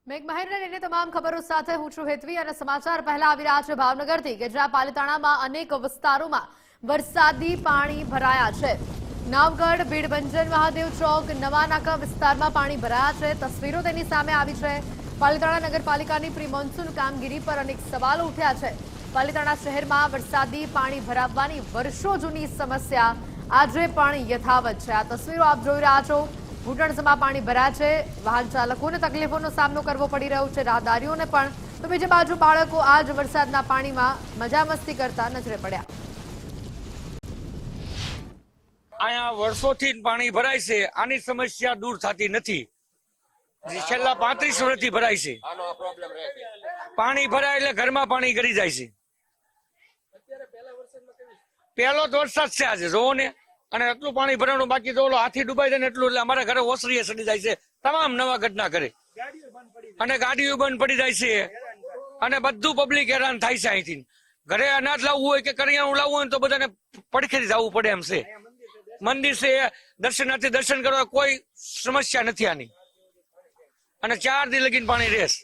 મેઘમહેરને લઈને તમામ ખબરો સાથે હું છું હેતવી અને સમાચાર પહેલા આવી રહ્યા છે ભાવનગરથી કે જ્યાં પાલિતાણામાં અનેક વિસ્તારોમાં વરસાદી પાણી ભરાયા છે। નવગઢ ભીડભંજન મહાદેવ ચોક નવાનાકા વિસ્તારમાં પાણી ભરાયા છે। તસવીરો તેની સામે આવી છે। પાલિતાણા નગરપાલિકાની પ્રી મોન્સૂન કામગીરી પર અનેક સવાલો ઉઠ્યા છે। પાલિતાણા શહેરમાં વરસાદી પાણી ભરાવાની વર્ષો જૂની સમસ્યા આજે પણ યથાવત છે। આ તસવીરો આપ જોઈ રહ્યા છો। ઘૂંટણસમાં પાણી ભરાયા છે। વાહન ચાલકોને તકલીફોનો સામનો કરવો પડી રહ્યો છે, રાહદારીઓને પણ। તો બીજી બાજુ બાળકો આજ વરસાદના પાણીમાં મજા મસ્તી કરતા નજરે પડ્યા। અહીંયા વર્ષોથી પાણી ભરાય છે, આની સમસ્યા દૂર થતી નથી। છેલ્લા 35 વર્ષથી ભરાય છે। પાણી ભરાય એટલે ઘરમાં પાણી ગળી જાય છે। પહેલો જ વરસાદ છે આજે, જોવો ને। અને એટલું પાણી ભરાણું, બાકી તો હાથી ડૂબાઈ જાય ને એટલું, એટલે અમારા ઘરે ઓસરીએ ચડી જાય છે તમામ નવાગઢના ઘરે, અને ગાડીઓ બંધ પડી જાય છે, અને બધું પબ્લિક હેરાન થાય છે। અહીંથી ઘરે અનાજ લાવવું હોય કે કરિયાણું લાવવું હોય તો બધાને પડખેથી જવું પડે એમ છે। મંદિર છે, દર્શનાર્થી દર્શન કરવા કોઈ સમસ્યા નથી આની, અને 4 દી લગીને પાણી રહેશે।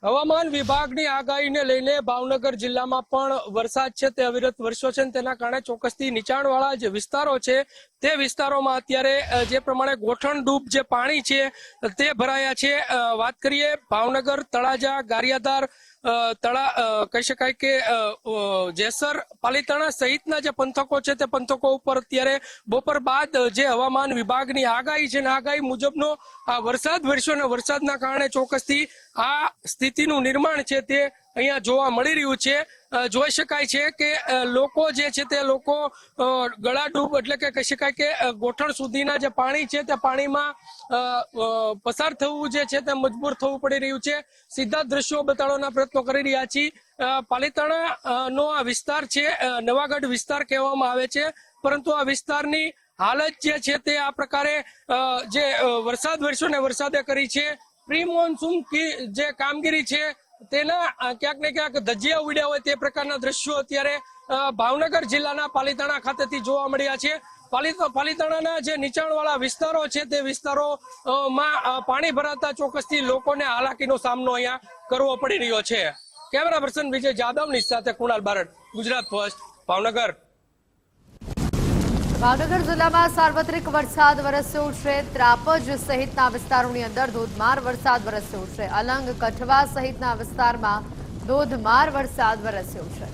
હવામાન વિભાગની આગાહીને લઈને ભાવનગર જિલ્લામાં પણ વરસાદ છે તે અવિરત વરસ્યો છે, તેના કારણે ચોક્કસથી નીચાણવાળા જે વિસ્તારો છે તે વિસ્તારોમાં અત્યારે જે પ્રમાણે ગોઠણડૂબ જે પાણી છે તે ભરાયા છે। વાત કરીએ ભાવનગર, તળાજા, ગારિયાધાર, કહી શકાય કે જેસર, પાલિતાણા સહિતના જે પંથકો છે તે પંથકો ઉપર અત્યારે બપોર બાદ જે હવામાન વિભાગની આગાહી છે, આગાહી મુજબનો આ વરસાદ વરસ્યો અને વરસાદના કારણે ચોક્કસથી આ સ્થિતિનું નિર્માણ છે તે અહીંયા જોવા મળી રહ્યું છે। જોઈ શકાય છે કે લોકો જે છે તે લોકો ગળાડૂબ એટલે કે કહી શકાય કે ગોઠણ સુધીના જે પાણી છે તે પાણીમાં પસાર થવું જે છે તે મજબૂર થવું પડી રહ્યું છે। સીધા દ્રશ્યો બતાડવાના પ્રયત્નો કરી રહ્યા છીએ। પાલિતાણા નો આ વિસ્તાર છે નવાગઢ વિસ્તાર કહેવામાં આવે છે, પરંતુ આ વિસ્તારની હાલત જે છે તે આ પ્રકારે જે વરસાદ વરસ્યો ને વરસાદે કરી છે। પ્રી મોન્સૂન જે કામગીરી છે તેના ક્યાંક ને ક્યાંક ધજિયા ઉડ્યા હોય તે પ્રકારના દ્રશ્યો અત્યારે ભાવનગર જિલ્લાના પાલિતાણા ખાતેથી જોવા મળ્યા છે। પાલિતાણાના જે નીચાણવાળા વિસ્તારો છે તે વિસ્તારોમાં પાણી ભરાતા ચોક્કસથી લોકોને હાલાકીનો સામનો અહીંયા કરવો પડી રહ્યો છે। કેમેરા પર્સન વિજય જાદવની સાથે કુણાલ બારડ, ગુજરાત ફર્સ્ટ, ભાવનગર। ભાવનગર જિલ્લામાં સાર્વત્રિક વરસાદ વરસ્યો છે। ત્રાપજ સહિતના વિસ્તારોની અંદર ધોધમાર વરસાદ વરસ્યો છે। અલંગ, કઠવા સહિતના વિસ્તારમાં ધોધમાર વરસાદ વરસ્યો છે।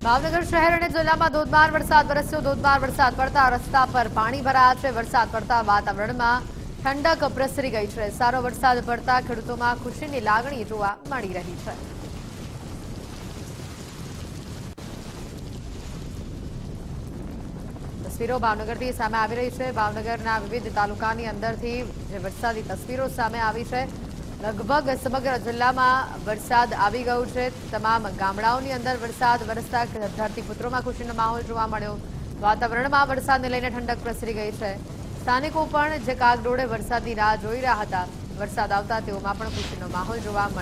ભાવનગર શહેર અને જિલ્લામાં ધોધમાર વરસાદ વરસ્યો। ધોધમાર વરસાદ પડતા રસ્તા પર પાણી ભરાયા છે। વરસાદ પડતા વાતાવરણમાં ઠંડક પ્રસરી ગઈ છે। સારો વરસાદ પડતા ખેડૂતોમાં ખુશીની લાગણી જોવા મળી રહી છે। તસવીરો ભાવનગરથી સામે આવી રહી છે। ભાવનગરના વિવિધ તાલુકાની અંદરથી જે વરસાદી તસવીરો સામે આવી છે। લગભગ સમગ્ર જિલ્લામાં વરસાદ આવી ગયો છે। તમામ ગામડાઓની અંદર વરસાદ વરસતા ધરતીપુત્રોમાં ખુશીનો માહોલ જોવા મળ્યો। વાતાવરણમાં વરસાદને લઈને ઠંડક પ્રસરી ગઈ છે। સ્થાનિકો પણ જે કાગડોળે વરસાદની રાહ જોઈ રહ્યા હતા, વરસાદ આવતા તેઓમાં પણ ખુશીનો માહોલ જોવા મળ્યો।